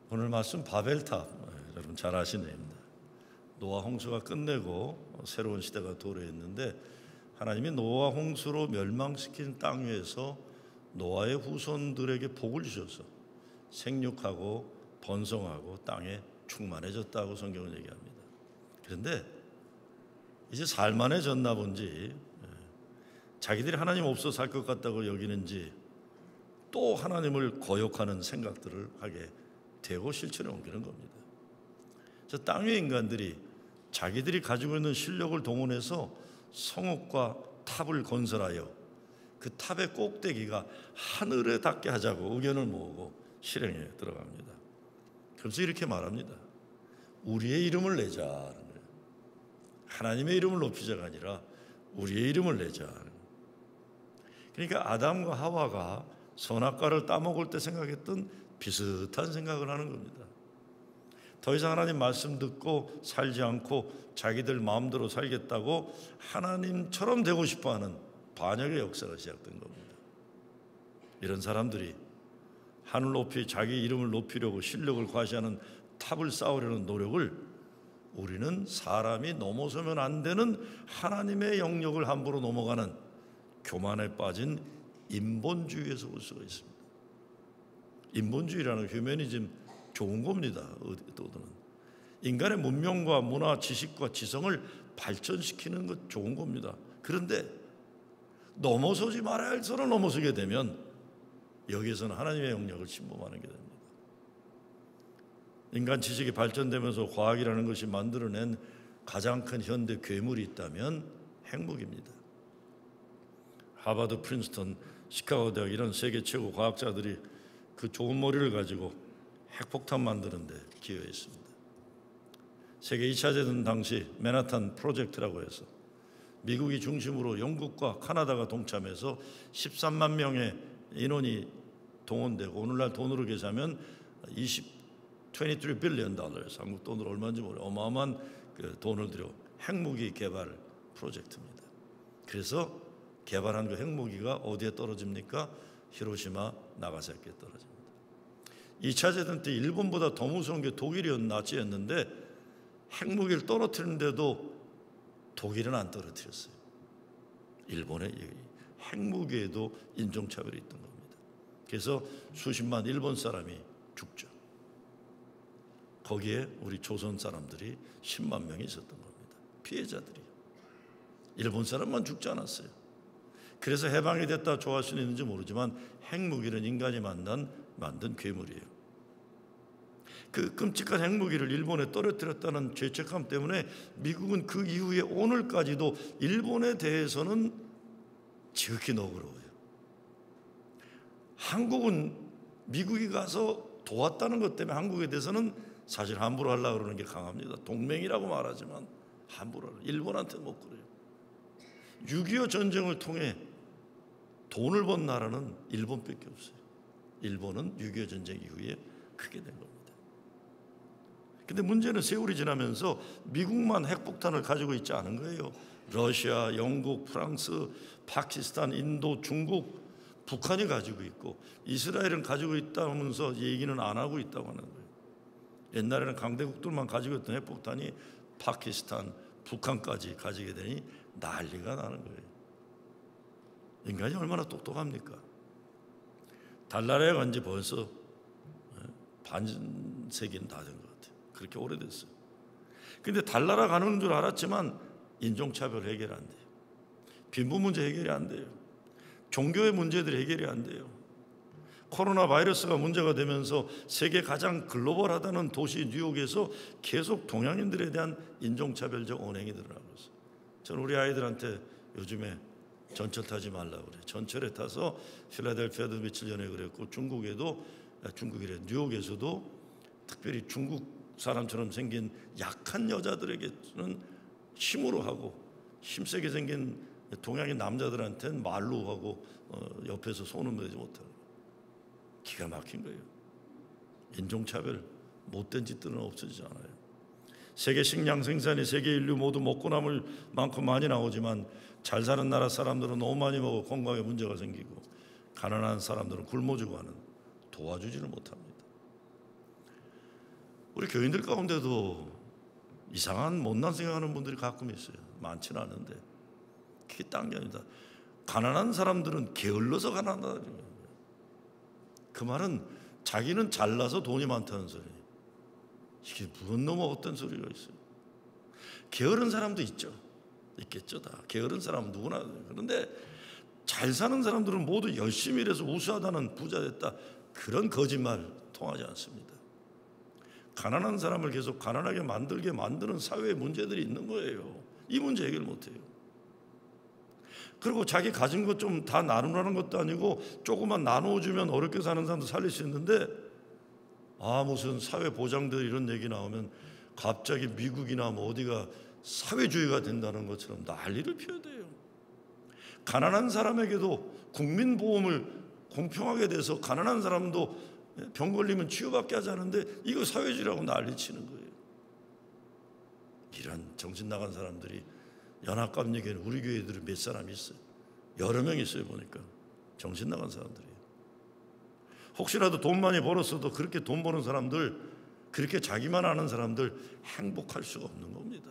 오늘 말씀 바벨탑, 여러분 잘 아시는 내용입니다. 노아 홍수가 끝내고 새로운 시대가 도래했는데 하나님이 노아 홍수로 멸망시킨 땅 위에서 노아의 후손들에게 복을 주셔서 생육하고 번성하고 땅에 충만해졌다고 성경은 얘기합니다. 그런데 이제 살만해졌나 본지 자기들이 하나님 없어 살 것 같다고 여기는지 또 하나님을 거역하는 생각들을 하게 되고 실천에 옮기는 겁니다. 저 땅 위의 인간들이 자기들이 가지고 있는 실력을 동원해서 성읍과 탑을 건설하여 그 탑의 꼭대기가 하늘에 닿게 하자고 의견을 모으고 실행에 들어갑니다. 그래서 이렇게 말합니다. 우리의 이름을 내자는 거예요. 하나님의 이름을 높이자가 아니라 우리의 이름을 내자. 그러니까 아담과 하와가 선악과를 따먹을 때 생각했던 비슷한 생각을 하는 겁니다. 더 이상 하나님 말씀 듣고 살지 않고 자기들 마음대로 살겠다고 하나님처럼 되고 싶어하는 반역의 역사가 시작된 겁니다. 이런 사람들이 하늘 높이 자기 이름을 높이려고 실력을 과시하는 탑을 쌓으려는 노력을 우리는 사람이 넘어서면 안 되는 하나님의 영역을 함부로 넘어가는 교만에 빠진 인본주의에서 볼 수가 있습니다. 인본주의라는 휴머니즘 좋은 겁니다. 어디든 인간의 문명과 문화, 지식과 지성을 발전시키는 것 좋은 겁니다. 그런데 넘어서지 말아야 할 선을 넘어서게 되면 여기에서는 하나님의 영역을 침범하는 게 됩니다. 인간 지식이 발전되면서 과학이라는 것이 만들어낸 가장 큰 현대 괴물이 있다면 핵무기입니다. 하버드, 프린스턴, 시카고 대학 이런 세계 최고 과학자들이 그 좋은 머리를 가지고 핵폭탄 만드는 데 기여했습니다. 세계 2차 대전 당시 맨하탄 프로젝트라고 해서 미국이 중심으로 영국과 카나다가 동참해서 13만 명의 인원이 동원되고 오늘날 돈으로 계산하면 23 빌리언 달러, 한국 돈으로 얼마인지 모르겠어요. 어마어마한 그 돈을 들여 핵무기 개발 프로젝트입니다. 그래서 개발한 그 핵무기가 어디에 떨어집니까? 히로시마, 나가사키에 떨어집니다. 2차 대전 때 일본보다 더 무서운 게 나치였는데 핵무기를 떨어뜨리는데도 독일은 안 떨어뜨렸어요. 일본의 핵무기에도 인종차별이 있던 겁니다. 그래서 수십만 일본 사람이 죽죠. 거기에 우리 조선 사람들이 10만 명이 있었던 겁니다. 피해자들이. 일본 사람만 죽지 않았어요. 그래서 해방이 됐다 좋아할 수는 있는지 모르지만 핵무기는 인간이 만든 괴물이에요. 그 끔찍한 핵무기를 일본에 떨어뜨렸다는 죄책감 때문에 미국은 그 이후에 오늘까지도 일본에 대해서는 지극히 너그러워요. 한국은 미국이 가서 도왔다는 것 때문에 한국에 대해서는 사실 함부로 하려고 그러는 게 강합니다. 동맹이라고 말하지만 함부로 하려고. 일본한테 못 그래요. 6.25 전쟁을 통해 돈을 번 나라는 일본밖에 없어요. 일본은 6.25 전쟁 이후에 크게 된 겁니다. 근데 문제는 세월이 지나면서 미국만 핵폭탄을 가지고 있지 않은 거예요. 러시아, 영국, 프랑스, 파키스탄, 인도, 중국, 북한이 가지고 있고 이스라엘은 가지고 있다면서 얘기는 안 하고 있다고 하는 거예요. 옛날에는 강대국들만 가지고 있던 핵폭탄이 파키스탄, 북한까지 가지게 되니 난리가 나는 거예요. 인간이 얼마나 똑똑합니까? 달나라에 간 지 벌써 반세기는 다 된 것 같아요. 그렇게 오래됐어요. 근데 달나라 가는 줄 알았지만 인종차별 해결 안 돼요. 빈부 문제 해결이 안 돼요. 종교의 문제들이 해결이 안 돼요. 코로나 바이러스가 문제가 되면서 세계 가장 글로벌하다는 도시 뉴욕에서 계속 동양인들에 대한 인종차별적 언행이 드러나고 있어요. 저는 우리 아이들한테 요즘에 전철 타지 말라고 그래요. 전철에 타서 필라델피아도 며칠 전에 그랬고 중국이래 뉴욕에서도 특별히 중국 사람처럼 생긴 약한 여자들에게는 힘으로 하고 힘세게 생긴 동양인 남자들한테는 말로 하고 옆에서 손은 내지 못하고 기가 막힌 거예요. 인종차별 못된 짓들은 없어지지 않아요. 세계 식량 생산이 세계 인류 모두 먹고 남을 만큼 많이 나오지만 잘 사는 나라 사람들은 너무 많이 먹어 건강에 문제가 생기고, 가난한 사람들은 굶어 죽어가는, 도와주지를 못합니다. 우리 교인들 가운데도 이상한 못난 생각하는 분들이 가끔 있어요. 많지는 않은데 그게 딴 게 아니다. 가난한 사람들은 게을러서 가난하다. 그 말은 자기는 잘나서 돈이 많다는 소리. 이게 무슨 놈의 어떤 소리가 있어요. 게으른 사람도 있겠죠. 다 게으른 사람은 누구나. 그런데 잘 사는 사람들은 모두 열심히 일해서 우수하다는 부자 됐다, 그런 거짓말 통하지 않습니다. 가난한 사람을 계속 가난하게 만들게 만드는 사회의 문제들이 있는 거예요. 이 문제 해결 못해요. 그리고 자기 가진 것 좀 다 나누라는 것도 아니고 조금만 나눠주면 어렵게 사는 사람도 살릴 수 있는데, 무슨 사회 보장들 이런 얘기 나오면 갑자기 미국이나 뭐 어디가 사회주의가 된다는 것처럼 난리를 피워야 돼요. 가난한 사람에게도 국민보험을 공평하게 돼서 가난한 사람도 병 걸리면 치유받게 하자는데 이거 사회주의라고 난리치는 거예요. 이런 정신 나간 사람들이 연합감리교회는 우리 교회들은 몇 사람 있어요. 여러 명 있어요. 보니까 정신 나간 사람들이에요. 혹시라도 돈 많이 벌었어도 그렇게 돈 버는 사람들, 그렇게 자기만 아는 사람들 행복할 수가 없는 겁니다.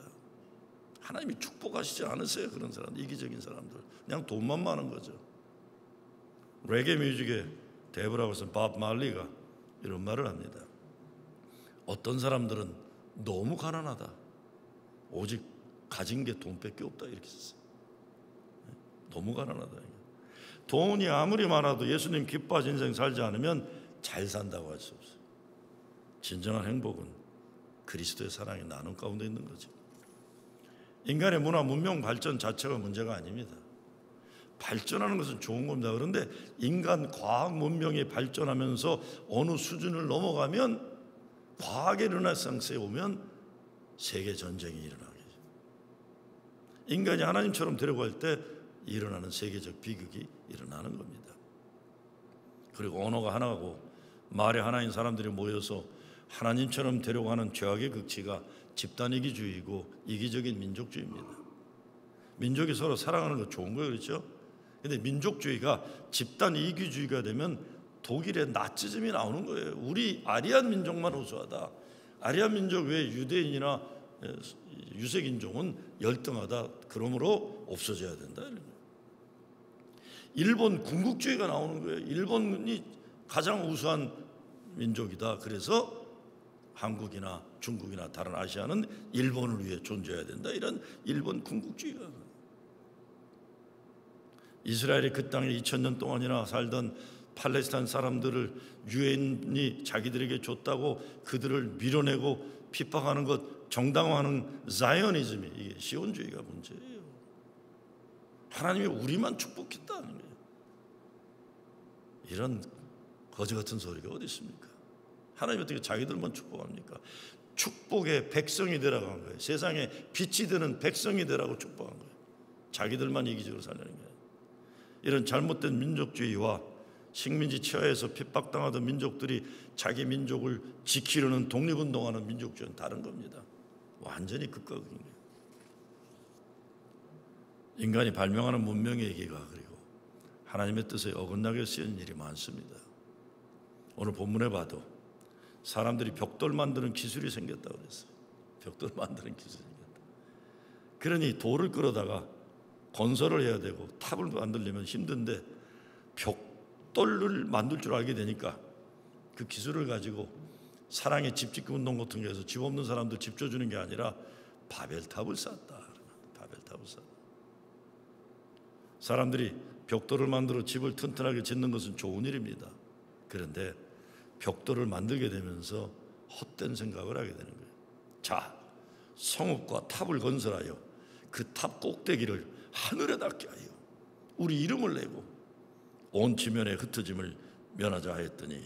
하나님이 축복하시지 않으세요. 그런 사람들, 이기적인 사람들, 그냥 돈만 많은 거죠. 레게 뮤직의 대부라고 해서 밥 말리가 이런 말을 합니다. 어떤 사람들은 너무 가난하다, 오직 가진 게 돈밖에 없다, 이렇게 썼어요. 너무 가난하다. 돈이 아무리 많아도 예수님 기뻐하신 인생 살지 않으면 잘 산다고 할 수 없어요. 진정한 행복은 그리스도의 사랑의 나눔 가운데 있는 거죠. 인간의 문화 문명 발전 자체가 문제가 아닙니다. 발전하는 것은 좋은 겁니다. 그런데 인간 과학 문명이 발전하면서 어느 수준을 넘어가면, 과학의 르네상스에 오면 세계 전쟁이 일어나게 되죠. 인간이 하나님처럼 되려고 할 때 일어나는 세계적 비극이 일어나는 겁니다. 그리고 언어가 하나고 말이 하나인 사람들이 모여서 하나님처럼 되려고 하는 죄악의 극치가 집단 이기주의이고 이기적인 민족주의입니다. 민족이 서로 사랑하는 거 좋은 거예요, 그렇죠? 근데 민족주의가 집단 이기주의가 되면 독일의 나치즘이 나오는 거예요. 우리 아리안 민족만 우수하다, 아리안 민족 외에 유대인이나 유색인종은 열등하다, 그러므로 없어져야 된다. 일본 군국주의가 나오는 거예요. 일본이 가장 우수한 민족이다, 그래서 한국이나 중국이나 다른 아시아는 일본을 위해 존재해야 된다, 이런 일본 군국주의가. 이스라엘이 그 땅에 2000년 동안이나 살던 팔레스타인 사람들을 유엔이 자기들에게 줬다고 그들을 밀어내고 핍박하는 것 정당화하는 자이오니즘이, 이게 시온주의가 문제예요. 하나님이 우리만 축복했다는 거예요. 이런 거지 같은 소리가 어디 있습니까? 하나님이 어떻게 자기들만 축복합니까? 축복의 백성이 되라고 한 거예요. 세상에 빛이 되는 백성이 되라고 축복한 거예요. 자기들만 이기적으로 살려는 거예요. 이런 잘못된 민족주의와 식민지 치하에서 핍박당하던 민족들이 자기 민족을 지키려는 독립운동하는 민족주의는 다른 겁니다. 완전히 극과 극인 거예요. 인간이 발명하는 문명의 얘기가 그리고 하나님의 뜻에 어긋나게 쓰이는 일이 많습니다. 오늘 본문에 봐도 사람들이 벽돌 만드는 기술이 생겼다고 그랬어요. 벽돌 만드는 기술이 생겼다. 그러니 돌을 끌어다가 건설을 해야 되고 탑을 만들려면 힘든데 벽돌을 만들 줄 알게 되니까 그 기술을 가지고 사랑의 집 짓기 운동 같은 거 해서 집 없는 사람들 집 줘주는 게 아니라 바벨탑을 쌓았다. 바벨탑을 쌓았다. 사람들이 벽돌을 만들어 집을 튼튼하게 짓는 것은 좋은 일입니다. 그런데 벽돌을 만들게 되면서 헛된 생각을 하게 되는 거예요. 자, 성읍과 탑을 건설하여 그 탑 꼭대기를 하늘에 닿게 하여 우리 이름을 내고 온 지면의 흩어짐을 면하자 하였더니,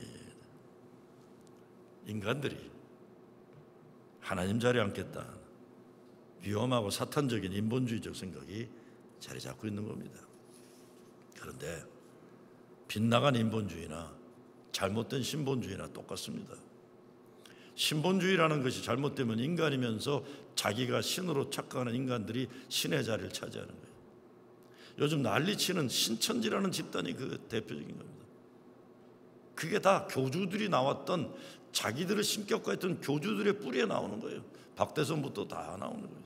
인간들이 하나님 자리에 앉겠다, 위험하고 사탄적인 인본주의적 생각이 자리 잡고 있는 겁니다. 그런데 빗나간 인본주의나 잘못된 신본주의나 똑같습니다. 신본주의라는 것이 잘못되면 인간이면서 자기가 신으로 착각하는 인간들이 신의 자리를 차지하는 거예요. 요즘 난리치는 신천지라는 집단이 그 대표적인 겁니다. 그게 다 교주들이 나왔던, 자기들을 신격화했던 교주들의 뿌리에 나오는 거예요. 박대선부터 다 나오는 거예요.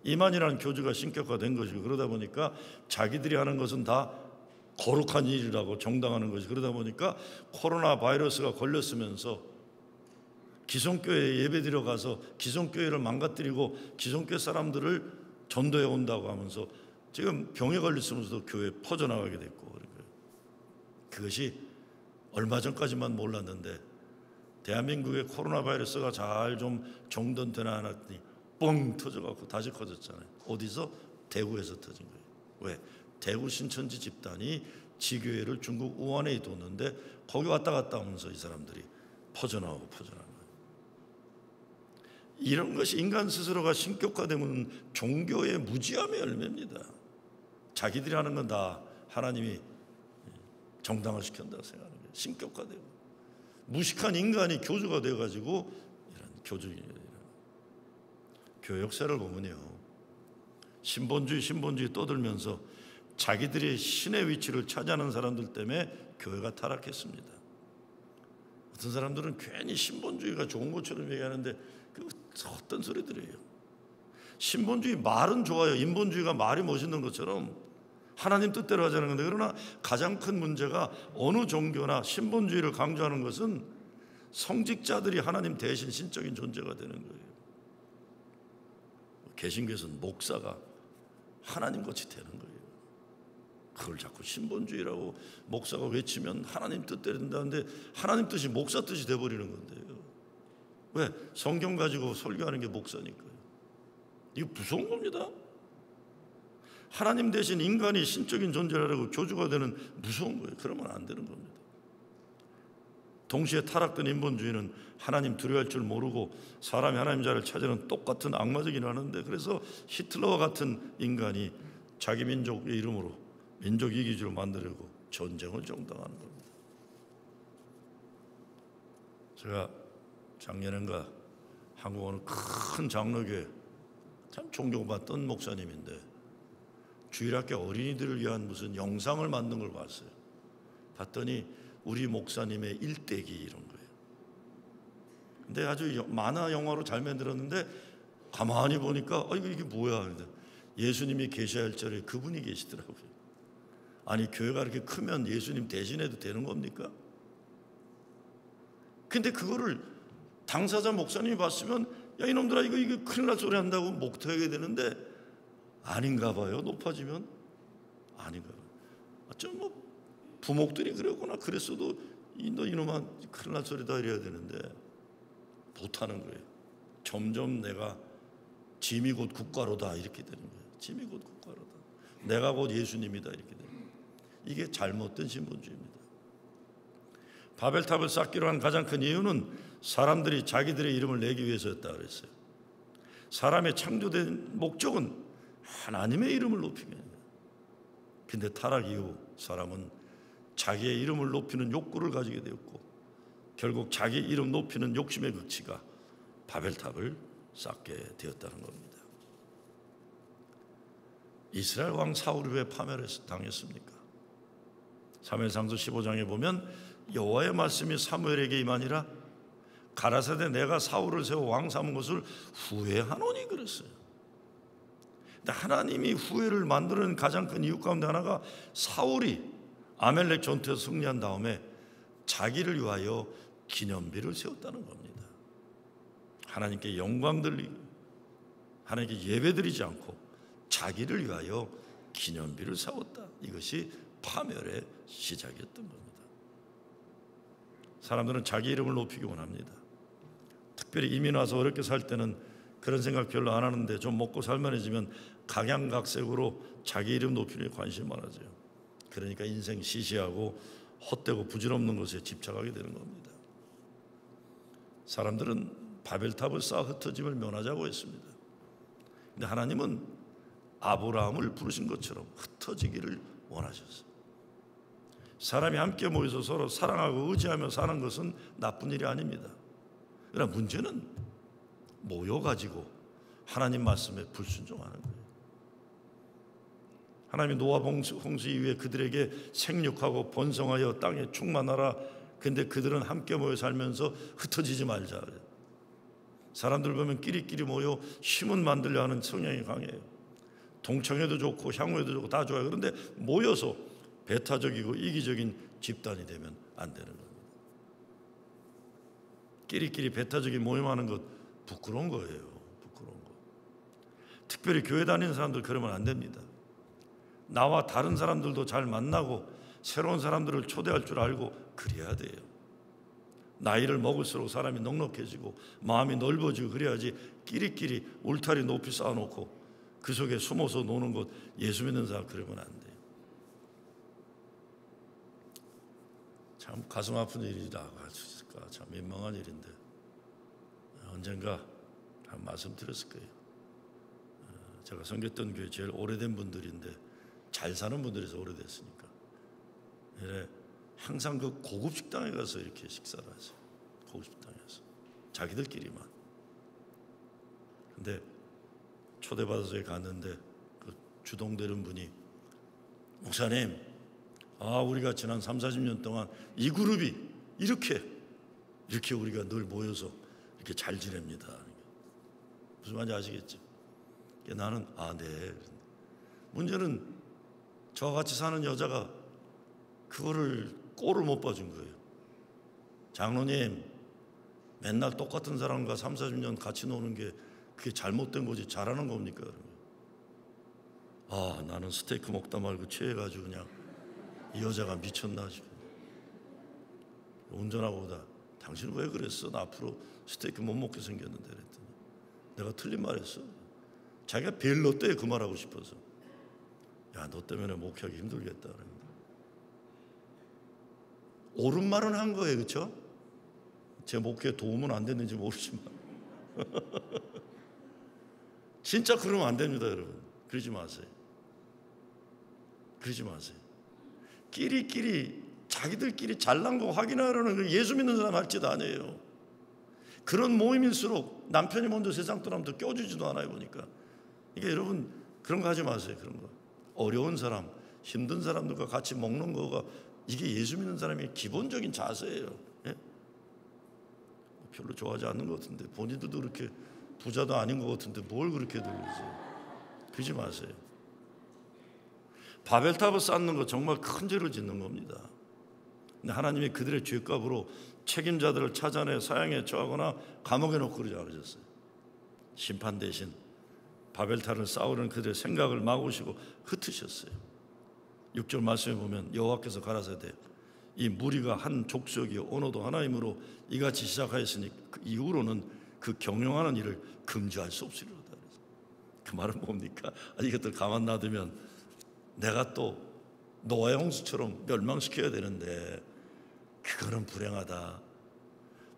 이만희라는 교주가 신격화된 것이고, 그러다 보니까 자기들이 하는 것은 다 거룩한 일이라고 정당하는 것이, 그러다 보니까 코로나 바이러스가 걸렸으면서 기성교회에 예배드려 가서 기성교회를 망가뜨리고 기성교회 사람들을 전도해 온다고 하면서 지금 병에 걸렸으면서도 교회에 퍼져나가게 됐고, 그것이 얼마 전까지만 몰랐는데 대한민국의 코로나 바이러스가 잘 좀 정돈되나 하더니 뻥 터져갖고 다시 커졌잖아요. 어디서? 대구에서 터진 거예요. 왜? 대구 신천지 집단이 지교회를 중국 우한에 뒀는데 거기 왔다 갔다 하면서 이 사람들이 퍼져나오는 거예요. 이런 것이 인간 스스로가 신격화되면 종교의 무지함의 열매입니다. 자기들이 하는 건 다 하나님이 정당화 시킨다고 생각하는 거예요. 신격화되고 무식한 인간이 교주가 되어가지고 이런 교회 역사를 보면요, 신본주의 떠들면서 자기들이 신의 위치를 차지하는 사람들 때문에 교회가 타락했습니다. 어떤 사람들은 괜히 신본주의가 좋은 것처럼 얘기하는데 그 어떤 소리들이에요. 신본주의 말은 좋아요. 인본주의가 말이 멋있는 것처럼 하나님 뜻대로 하자는 건데, 그러나 가장 큰 문제가 어느 종교나 신본주의를 강조하는 것은 성직자들이 하나님 대신 신적인 존재가 되는 거예요. 개신교에서는 목사가 하나님같이 되는 거예요. 그걸 자꾸 신본주의라고 목사가 외치면 하나님 뜻대로 된다는데 하나님 뜻이 목사 뜻이 돼버리는 건데요. 왜? 성경 가지고 설교하는 게 목사니까요. 이거 무서운 겁니다. 하나님 대신 인간이 신적인 존재라고 교주가 되는 무서운 거예요. 그러면 안 되는 겁니다. 동시에 타락된 인본주의는 하나님 두려워할 줄 모르고 사람이 하나님 자를 찾으는 똑같은 악마적인 하는데, 그래서 히틀러와 같은 인간이 자기 민족의 이름으로 민족 이기주의를 만들려고 전쟁을 정당하는 겁니다. 제가 작년인가 한국 어느 큰 장로교회 참 존경받던 목사님인데 주일학교 어린이들을 위한 무슨 영상을 만든 걸 봤어요. 봤더니 우리 목사님의 일대기 이런 거예요. 근데 아주 만화 영화로 잘 만들었는데 가만히 보니까 이게 뭐야? 예수님이 계셔야 할 자리에 그분이 계시더라고요. 아니, 교회가 이렇게 크면 예수님 대신해도 되는 겁니까? 근데 그거를 당사자 목사님이 봤으면 야 이놈들아 이거 큰일 날 소리 한다고 목퇴하게 되는데 아닌가 봐요. 높아지면 아닌가 봐요. 좀 뭐 부목들이 그러거나 그랬어도 너 이놈아 큰일 날 소리다 이래야 되는데 못하는 거예요. 점점 내가 짐이 곧 국가로다 이렇게 되는 거예요. 짐이 곧 국가로다. 내가 곧 예수님이다 이렇게 되는 거예요. 이게 잘못된 신본주의입니다. 바벨탑을 쌓기로 한 가장 큰 이유는 사람들이 자기들의 이름을 내기 위해서였다 그랬어요. 사람의 창조된 목적은 하나님의 이름을 높이기 위해서입니다. 근데 타락 이후 사람은 자기의 이름을 높이는 욕구를 가지게 되었고 결국 자기 이름 높이는 욕심의 극치가 바벨탑을 쌓게 되었다는 겁니다. 이스라엘 왕 사울이 왜 파멸을 당했습니까? 사무엘상서 15장에 보면 여호와의 말씀이 사무엘에게 임하니라 가라사대 내가 사울을 세워 왕 삼은 것을 후회하노니 그랬어요. 근데 하나님이 후회를 만드는 가장 큰 이유 가운데 하나가 사울이 아멜렉 전투에서 승리한 다음에 자기를 위하여 기념비를 세웠다는 겁니다. 하나님께 영광 돌리고 하나님께 예배드리지 않고 자기를 위하여 기념비를 세웠다. 이것이 파멸의 시작이었던 겁니다. 사람들은 자기 이름을 높이기 원합니다. 특별히 이민 와서 어렵게 살 때는 그런 생각 별로 안 하는데 좀 먹고 살만해지면 각양각색으로 자기 이름 높이는 데 관심이 많아져요. 그러니까 인생 시시하고 헛되고 부질없는 것에 집착하게 되는 겁니다. 사람들은 바벨탑을 쌓아 흩어짐을 면하자고 했습니다. 근데 하나님은 아브라함을 부르신 것처럼 흩어지기를 원하셨어요. 사람이 함께 모여서 서로 사랑하고 의지하며 사는 것은 나쁜 일이 아닙니다. 그러나 문제는 모여가지고 하나님 말씀에 불순종하는 거예요. 하나님이 노아 홍수 이후에 그들에게 생육하고 번성하여 땅에 충만하라 근데 그들은 함께 모여 살면서 흩어지지 말자. 사람들 보면 끼리끼리 모여 힘은 만들려 하는 성향이 강해요. 동청회도 좋고 향후회도 좋고 다 좋아요. 그런데 모여서 배타적이고 이기적인 집단이 되면 안 되는 겁니다. 끼리끼리 배타적인 모임하는 것 부끄러운 거예요. 부끄러운 거. 특별히 교회 다니는 사람들 그러면 안 됩니다. 나와 다른 사람들도 잘 만나고 새로운 사람들을 초대할 줄 알고 그래야 돼요. 나이를 먹을수록 사람이 넉넉해지고 마음이 넓어지고 그래야지 끼리끼리 울타리 높이 쌓아놓고 그 속에 숨어서 노는 것 예수 믿는 사람 그러면 안 돼요. 참 가슴 아픈 일이다. 참 민망한 일인데 언젠가 한 말씀 드렸을 거예요. 제가 섬겼던 교회 제일 오래된 분들인데 잘 사는 분들에서 오래됐으니까 항상 그 고급 식당에 가서 이렇게 식사를 하세요. 고급 식당에 가서 자기들끼리만. 근데 초대받아서 갔는데 그 주동되는 분이 목사님, 우리가 지난 30-40년 동안 이 그룹이 이렇게 우리가 늘 모여서 이렇게 잘 지냅니다. 무슨 말인지 아시겠죠? 나는 네. 문제는 저와 같이 사는 여자가 그거를 꼴을 못 봐준 거예요. 장로님, 맨날 똑같은 사람과 30-40년 같이 노는 게 그게 잘못된 거지 잘하는 겁니까? 나는 스테이크 먹다 말고 취해가지고 그냥 이 여자가 미쳤나 싶어. 운전하고 오다 당신 왜 그랬어? 나 앞으로 스테이크 못 먹게 생겼는데 그랬더니 내가 틀린 말 했어. 자기가 벨로 때 그 말하고 싶어서 너 때문에 목회하기 힘들겠다. 옳은 말은 한 거예요. 그렇죠? 제 목회에 도움은 안 됐는지 모르지만 진짜 그러면 안 됩니다. 여러분 그러지 마세요. 그러지 마세요. 끼리끼리 자기들끼리 잘난 거 확인하려는 예수 믿는 사람 할 짓 아니에요. 그런 모임일수록 남편이 먼저 세상 떠나면 더 껴주지도 않아요. 보니까. 그러니까 여러분 그런 거 하지 마세요. 그런 거. 어려운 사람, 힘든 사람들과 같이 먹는 거가 이게 예수 믿는 사람의 기본적인 자세예요. 예? 별로 좋아하지 않는 것 같은데 본인들도 그렇게 부자도 아닌 것 같은데 뭘 그렇게 들으세요? 그러지 마세요. 바벨탑을 쌓는 거 정말 큰 죄를 짓는 겁니다. 근데 하나님이 그들의 죄값으로 책임자들을 찾아내 사형에 처하거나 감옥에 넣고 그러지 않으셨어요. 심판 대신 바벨탑을 쌓으려는 그들의 생각을 막으시고 흩으셨어요. 6절 말씀에 보면 여호와께서 가라사대 이 무리가 한 족속이요 언어도 하나이므로 이같이 시작하였으니 그 이후로는 그 경영하는 일을 금지할 수 없으리로다. 그 말은 뭡니까? 이것들 가만 놔두면 내가 또 노아의 홍수처럼 멸망시켜야 되는데 그거는 불행하다.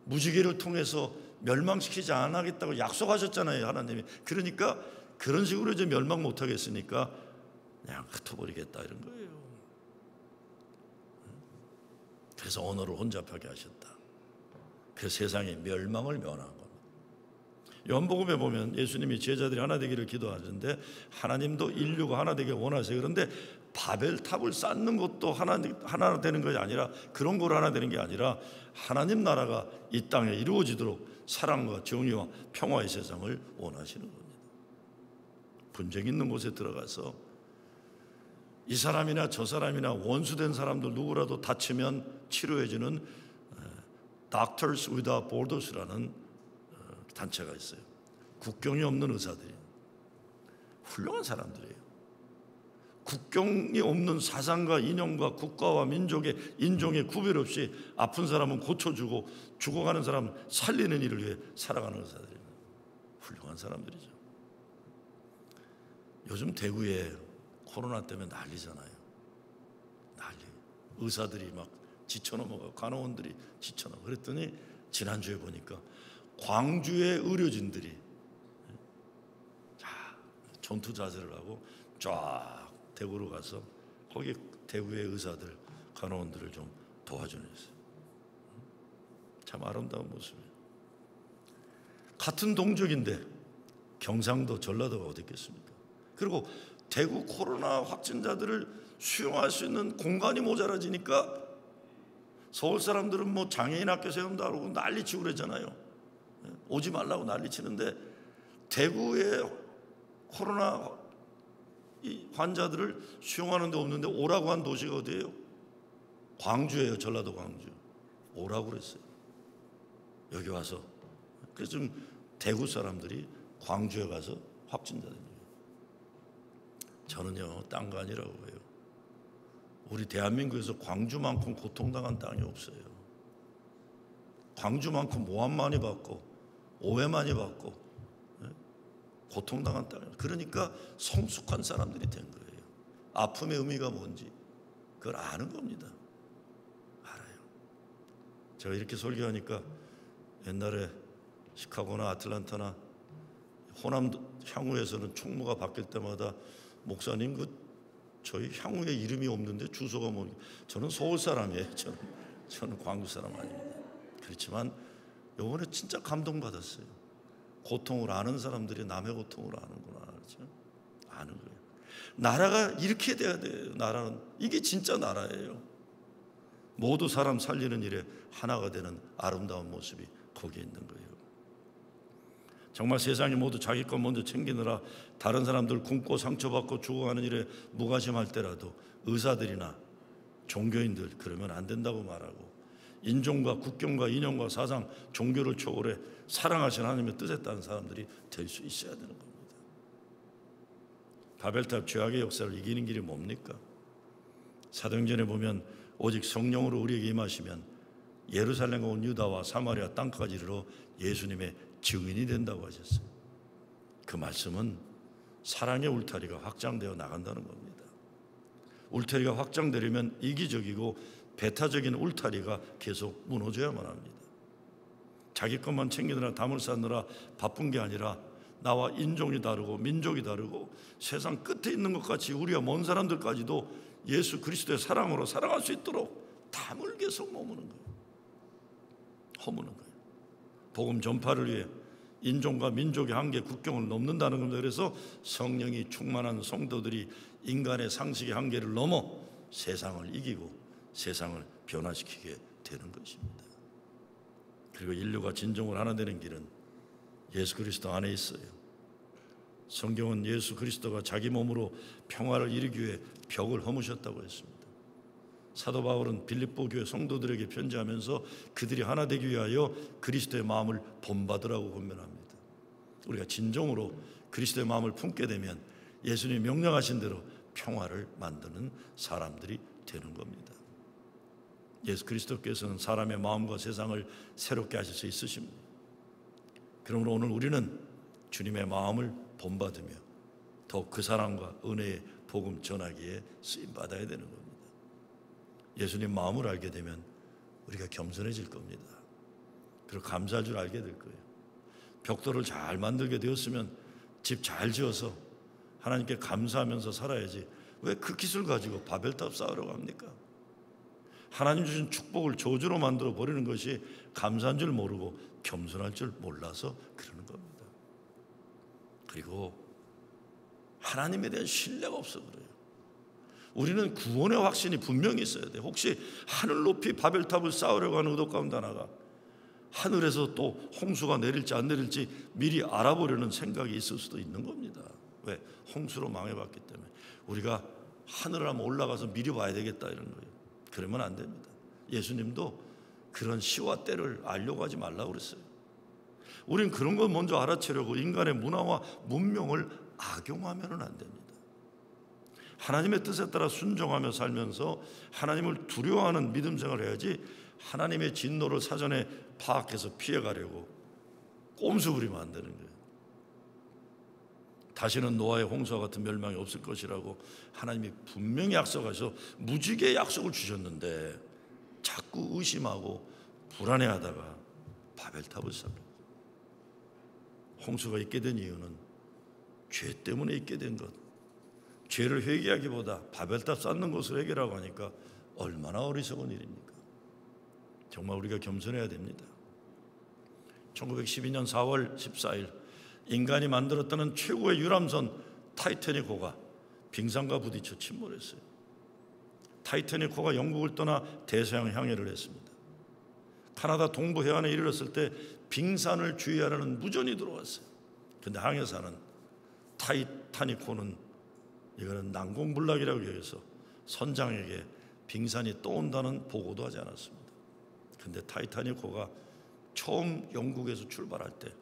무지개를 통해서 멸망시키지 않겠다고 약속하셨잖아요, 하나님이. 그러니까 그런 식으로 이제 멸망 못하겠으니까 그냥 흩어버리겠다 이런 거예요. 그래서 언어를 혼잡하게 하셨다. 그 세상의 멸망을 면한 겁니다. 요한복음에 보면 예수님이 제자들이 하나 되기를 기도하는데 하나님도 인류가 하나 되길 원하세요. 그런데 바벨탑을 쌓는 것도 하나 되는 것이 아니라 그런 걸 하나 되는 게 아니라 하나님 나라가 이 땅에 이루어지도록 사랑과 정의와 평화의 세상을 원하시는 겁니다. 분쟁 있는 곳에 들어가서 이 사람이나 저 사람이나 원수된 사람들 누구라도 다치면 치료해주는 Doctors Without Borders라는 단체가 있어요. 국경이 없는 의사들이에요. 훌륭한 사람들이에요. 국경이 없는 사상과 이념과 국가와 민족의 인종의 구별 없이 아픈 사람은 고쳐주고 죽어가는 사람은 살리는 일을 위해 살아가는 의사들이에요. 훌륭한 사람들이죠. 요즘 대구에 코로나 때문에 난리잖아요. 난리. 의사들이 막 지쳐넘어가고 간호원들이 지쳐넘어. 그랬더니 지난주에 보니까 광주의 의료진들이 전투 자세를 하고 쫙 대구로 가서 거기 대구의 의사들, 간호원들을 좀 도와주는 있어요. 참 아름다운 모습이에요. 같은 동족인데 경상도, 전라도가 어디 있겠습니까? 그리고 대구 코로나 확진자들을 수용할 수 있는 공간이 모자라지니까 서울 사람들은 뭐 장애인 학교 세운다고 난리치고 그러잖아요. 오지 말라고 난리치는데 대구에 코로나 환자들을 수용하는 데 없는데 오라고 한 도시가 어디예요? 광주예요. 전라도 광주. 오라고 그랬어요. 여기 와서. 그래서 지금 대구 사람들이 광주에 가서 확진자들이에요. 저는요, 딴 거 아니라고 해요. 우리 대한민국에서 광주만큼 고통당한 땅이 없어요. 광주만큼 모함 많이 받고 오해 많이 받고 고통당한 땅이에요. 그러니까 성숙한 사람들이 된 거예요. 아픔의 의미가 뭔지 그걸 아는 겁니다. 알아요. 제가 이렇게 설교하니까 옛날에 시카고나 아틀란타나 호남 향후에서는 총무가 바뀔 때마다 목사님 저희 향후에 이름이 없는데 주소가 뭐니? 저는 서울 사람이에요. 저는 광주 사람 아닙니다. 그렇지만 이번에 진짜 감동받았어요. 고통을 아는 사람들이 남의 고통을 아는구나. 그렇죠? 아는 거예요. 나라가 이렇게 돼야 돼요. 나라는 이게 진짜 나라예요. 모두 사람 살리는 일에 하나가 되는 아름다운 모습이 거기에 있는 거예요. 정말 세상이 모두 자기 것 먼저 챙기느라 다른 사람들 굶고 상처받고 죽어가는 일에 무관심할 때라도 의사들이나 종교인들 그러면 안 된다고 말하고 인종과 국경과 이념과 사상, 종교를 초월해 사랑하신 하나님의 뜻에 따른 사람들이 될 수 있어야 되는 겁니다. 바벨탑 죄악의 역사를 이기는 길이 뭡니까? 사도행전에 보면 오직 성령으로 우리에게 임하시면 예루살렘과 온 유다와 사마리아 땅까지 이르러 예수님의 증인이 된다고 하셨어요. 그 말씀은 사랑의 울타리가 확장되어 나간다는 겁니다. 울타리가 확장되려면 이기적이고 배타적인 울타리가 계속 무너져야만 합니다. 자기 것만 챙기느라 담을 쌓느라 바쁜 게 아니라 나와 인종이 다르고 민족이 다르고 세상 끝에 있는 것 같이 우리와 먼 사람들까지도 예수 그리스도의 사랑으로 사랑할 수 있도록 담을 계속 머무는 거예요. 허무는 거예요. 복음 전파를 위해 인종과 민족의 한계, 국경을 넘는다는 겁니다. 그래서 성령이 충만한 성도들이 인간의 상식의 한계를 넘어 세상을 이기고 세상을 변화시키게 되는 것입니다. 그리고 인류가 진정으로 하나 되는 길은 예수 그리스도 안에 있어요. 성경은 예수 그리스도가 자기 몸으로 평화를 이루기 위해 벽을 허무셨다고 했습니다. 사도 바울은 빌립보 교회 성도들에게 편지하면서 그들이 하나 되기 위하여 그리스도의 마음을 본받으라고 권면합니다. 우리가 진정으로 그리스도의 마음을 품게 되면 예수님이 명령하신 대로 평화를 만드는 사람들이 되는 겁니다. 예수 그리스도께서는 사람의 마음과 세상을 새롭게 하실 수 있으십니다. 그러므로 오늘 우리는 주님의 마음을 본받으며 더욱 그 사랑과 은혜의 복음 전하기에 쓰임받아야 되는 겁니다. 예수님 마음을 알게 되면 우리가 겸손해질 겁니다. 그리고 감사할 줄 알게 될 거예요. 벽돌을 잘 만들게 되었으면 집 잘 지어서 하나님께 감사하면서 살아야지 왜 그 기술 가지고 바벨탑 쌓으려고 합니까? 하나님 주신 축복을 저주로 만들어 버리는 것이 감사한 줄 모르고 겸손할 줄 몰라서 그러는 겁니다. 그리고 하나님에 대한 신뢰가 없어 그래요. 우리는 구원의 확신이 분명히 있어야 돼요. 혹시 하늘 높이 바벨탑을 쌓으려고 하는 의도 가운데 하나가 하늘에서 또 홍수가 내릴지 안 내릴지 미리 알아보려는 생각이 있을 수도 있는 겁니다. 왜? 홍수로 망해봤기 때문에. 우리가 하늘을 한번 올라가서 미리 봐야 되겠다 이런 거예요. 그러면 안 됩니다. 예수님도 그런 시와 때를 알려고 하지 말라고 그랬어요. 우린 그런 걸 먼저 알아채려고 인간의 문화와 문명을 악용하면 안 됩니다. 하나님의 뜻에 따라 순종하며 살면서 하나님을 두려워하는 믿음 생활을 해야지 하나님의 진노를 사전에 파악해서 피해가려고 꼼수 부리면 안 되는 거예요. 다시는 노아의 홍수와 같은 멸망이 없을 것이라고 하나님이 분명히 약속하셔서 무지개의 약속을 주셨는데 자꾸 의심하고 불안해하다가 바벨탑을 쌓고 홍수가 있게 된 이유는 죄 때문에 있게 된 것. 죄를 회개하기보다 바벨탑 쌓는 것을 해결하고 하니까 얼마나 어리석은 일입니까? 정말 우리가 겸손해야 됩니다. 1912년 4월 14일 인간이 만들었다는 최고의 유람선 타이타닉호가 빙산과 부딪혀 침몰했어요. 타이타닉호가 영국을 떠나 대서양 항해를 했습니다. 카나다 동부 해안에 이르렀을 때 빙산을 주의하라는 무전이 들어왔어요. 그런데 항해사는 타이타닉호는 이거는 난공불락이라고 여겨서 선장에게 빙산이 떠온다는 보고도 하지 않았습니다. 그런데 타이타닉호가 처음 영국에서 출발할 때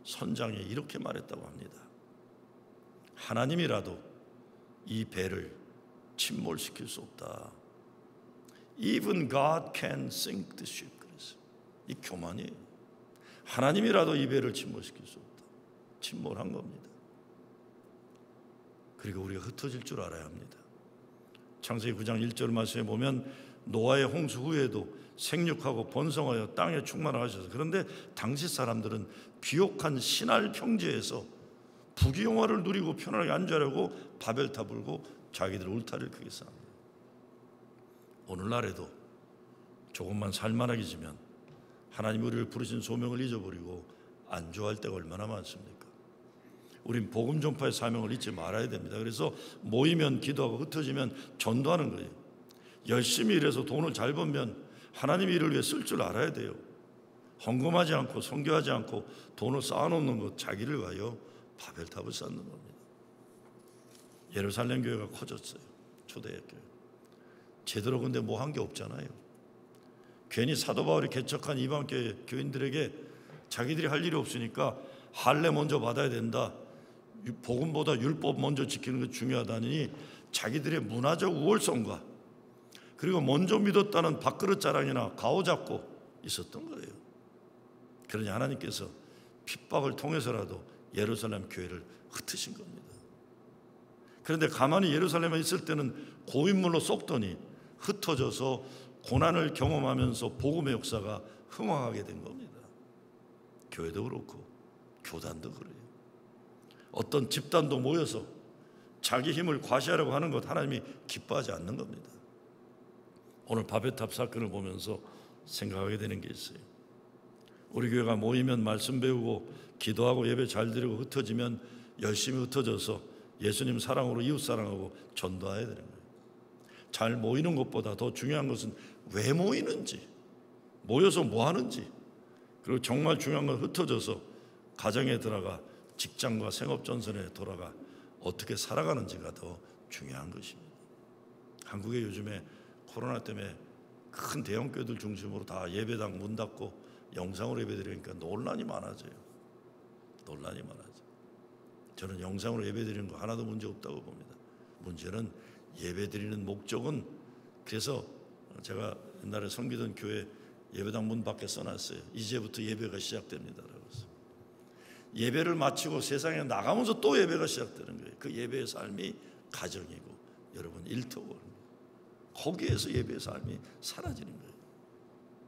선장이 이렇게 말했다고 합니다. 하나님이라도 이 배를 침몰시킬 수 없다. Even God can sink the ship. 그랬어요. 이 교만이에요. 하나님이라도 이 배를 침몰시킬 수 없다. 침몰한 겁니다. 그리고 우리가 흩어질 줄 알아야 합니다. 창세기 9장 1절 말씀에 보면 노아의 홍수 후에도 생육하고 번성하여 땅에 충만하셔서, 그런데 당시 사람들은 비옥한 신할 평지에서 부귀영화를 누리고 편안하게 앉으려고 바벨탑 불고 자기들 울타리를 크게 쌓습니다. 오늘날에도 조금만 살만하게 지면 하나님이 우리를 부르신 소명을 잊어버리고 안주할 때가 얼마나 많습니까? 우린 복음 전파의 사명을 잊지 말아야 됩니다. 그래서 모이면 기도하고 흩어지면 전도하는 거예요. 열심히 일해서 돈을 잘 벌면 하나님 일을 위해 쓸 줄 알아야 돼요. 헌금하지 않고 선교하지 않고 돈을 쌓아놓는 것, 자기를 가요 바벨탑을 쌓는 겁니다. 예루살렘 교회가 커졌어요. 초대교회. 제대로 근데 뭐 한 게 없잖아요. 괜히 사도 바울이 개척한 이방교회 교인들에게 자기들이 할 일이 없으니까 할례 먼저 받아야 된다. 복음보다 율법 먼저 지키는 게 중요하다니 자기들의 문화적 우월성과 그리고 먼저 믿었다는 밥그릇 자랑이나 가오잡고 있었던 거예요. 그러니 하나님께서 핍박을 통해서라도 예루살렘 교회를 흩으신 겁니다. 그런데 가만히 예루살렘에 있을 때는 고인물로 썩더니 흩어져서 고난을 경험하면서 복음의 역사가 흥황하게 된 겁니다. 교회도 그렇고 교단도 그래요. 어떤 집단도 모여서 자기 힘을 과시하려고 하는 것 하나님이 기뻐하지 않는 겁니다. 오늘 바벨탑 사건을 보면서 생각하게 되는 게 있어요. 우리 교회가 모이면 말씀 배우고 기도하고 예배 잘 드리고 흩어지면 열심히 흩어져서 예수님 사랑으로 이웃 사랑하고 전도해야 되는 거예요. 잘 모이는 것보다 더 중요한 것은 왜 모이는지, 모여서 뭐 하는지, 그리고 정말 중요한 건 흩어져서 가정에 들어가 직장과 생업전선에 돌아가 어떻게 살아가는지가 더 중요한 것입니다. 한국에 요즘에 코로나 때문에 큰 대형교회들 중심으로 다 예배당 문 닫고 영상으로 예배드리니까 논란이 많아져요. 논란이 많아져요. 저는 영상으로 예배드리는 거 하나도 문제 없다고 봅니다. 문제는 예배드리는 목적은, 그래서 제가 옛날에 섬기던 교회 예배당 문 밖에 써놨어요. 이제부터 예배가 시작됩니다 라고 해서. 예배를 마치고 세상에 나가면서 또 예배가 시작되는 거예요. 그 예배의 삶이 가정이고 여러분 일터고 거기에서 예배의 삶이 사라지는 거예요.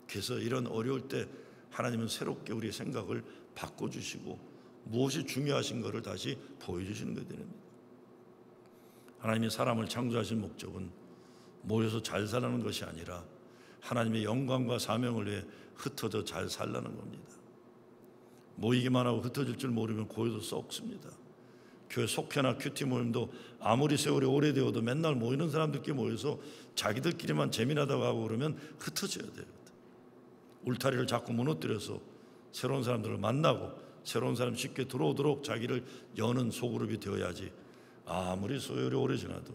그래서 이런 어려울 때 하나님은 새롭게 우리의 생각을 바꿔주시고 무엇이 중요하신 것을 다시 보여주시는 것이 됩니다. 하나님이 사람을 창조하신 목적은 모여서 잘 살라는 것이 아니라 하나님의 영광과 사명을 위해 흩어져 잘 살라는 겁니다. 모이기만 하고 흩어질 줄 모르면 고요도 썩습니다. 교회 속회나 큐티 모임도 아무리 세월이 오래되어도 맨날 모이는 사람들끼리 모여서 자기들끼리만 재미나다고 하고 그러면 흩어져야 돼요. 울타리를 자꾸 무너뜨려서 새로운 사람들을 만나고 새로운 사람 쉽게 들어오도록 자기를 여는 소그룹이 되어야지, 아무리 소열이 오래 지나도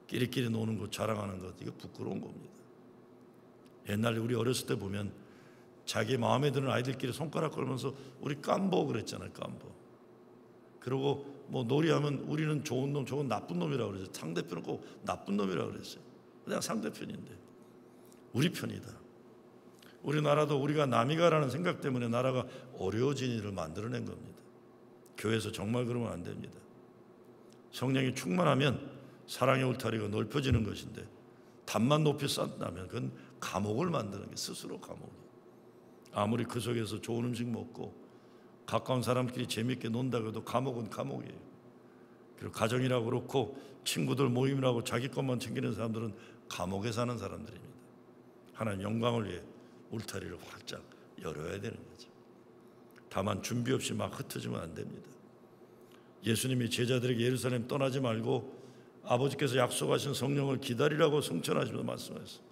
끼리끼리 노는 것, 자랑하는 것, 이거 부끄러운 겁니다. 옛날에 우리 어렸을 때 보면 자기 마음에 드는 아이들끼리 손가락 걸면서 우리 깜보 그랬잖아요. 깜보. 그리고 뭐 놀이하면 우리는 좋은 놈, 저건 나쁜 놈이라고 그랬어요. 상대편은 꼭 나쁜 놈이라고 그랬어요. 그냥 상대편인데 우리 편이다. 우리나라도 우리가 남이가라는 생각 때문에 나라가 어려워진 일을 만들어낸 겁니다. 교회에서 정말 그러면 안 됩니다. 성령이 충만하면 사랑의 울타리가 넓혀지는 것인데 담만 높이 쌓는다면 그건 감옥을 만드는 게 스스로 감옥이에요. 아무리 그 속에서 좋은 음식 먹고 가까운 사람끼리 재미있게 논다고 해도 감옥은 감옥이에요. 그리고 가정이라고 그렇고 친구들 모임이라고 자기 것만 챙기는 사람들은 감옥에 사는 사람들입니다. 하나님 영광을 위해 울타리를 활짝 열어야 되는 거죠. 다만 준비 없이 막 흩어지면 안 됩니다. 예수님이 제자들에게 예루살렘 떠나지 말고 아버지께서 약속하신 성령을 기다리라고 성천하시면서 말씀하셨어요.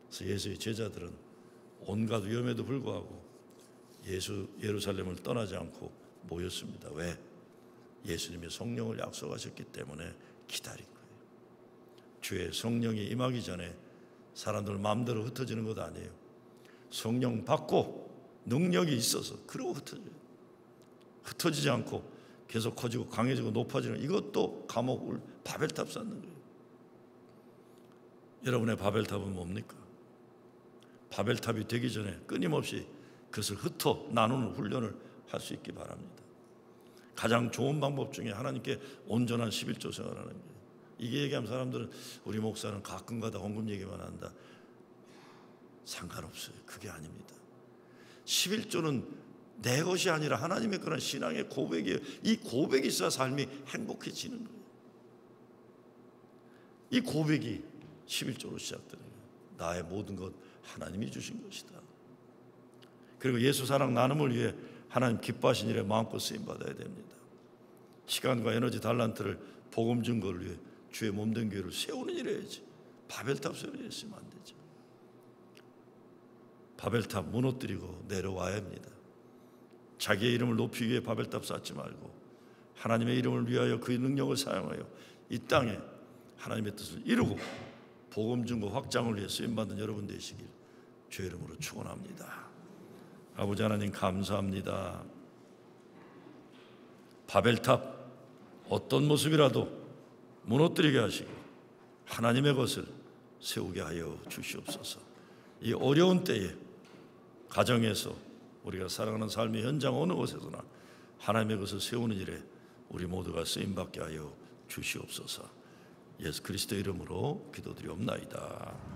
그래서 예수의 제자들은 온갖 위험에도 불구하고 예루살렘을 떠나지 않고 모였습니다. 왜? 예수님이 성령을 약속하셨기 때문에 기다린 거예요. 주의 성령이 임하기 전에 사람들 마음대로 흩어지는 것 아니에요. 성령 받고 능력이 있어서 그러고 흩어져요. 흩어지지 않고 계속 커지고 강해지고 높아지는, 이것도 감옥을 바벨탑 쌓는 거예요. 여러분의 바벨탑은 뭡니까? 바벨탑이 되기 전에 끊임없이 그것을 흩어 나누는 훈련을 할 수 있기 바랍니다. 가장 좋은 방법 중에 하나님께 온전한 11조 생활하는 거예요. 이게 얘기하면 사람들은 우리 목사는 가끔가다 헌금 얘기만 한다. 상관없어요. 그게 아닙니다. 11조는 내 것이 아니라 하나님의 그런 신앙의 고백이에요. 이 고백이 있어야 삶이 행복해지는 거예요. 이 고백이 11조로 시작되는 거예요. 나의 모든 것 하나님이 주신 것이다. 그리고 예수 사랑 나눔을 위해 하나님 기뻐하신 일에 마음껏 쓰임받아야 됩니다. 시간과 에너지 달란트를 복음 증거를 위해 주의 몸된 교회를 세우는 일을 해야지. 바벨탑 세우면 안 되죠. 바벨탑 무너뜨리고 내려와야 합니다. 자기의 이름을 높이기 위해 바벨탑 쌓지 말고 하나님의 이름을 위하여 그의 능력을 사용하여 이 땅에 하나님의 뜻을 이루고 복음 증거 확장을 위해 쓰임받는 여러분 되시길 주의 이름으로 축원합니다. 아버지 하나님 감사합니다. 바벨탑 어떤 모습이라도 무너뜨리게 하시고 하나님의 것을 세우게 하여 주시옵소서. 이 어려운 때에 가정에서 우리가 살아가는 삶의 현장 어느 곳에서나 하나님의 것을 세우는 일에 우리 모두가 쓰임받게 하여 주시옵소서. 예수 그리스도의 이름으로 기도드리옵나이다.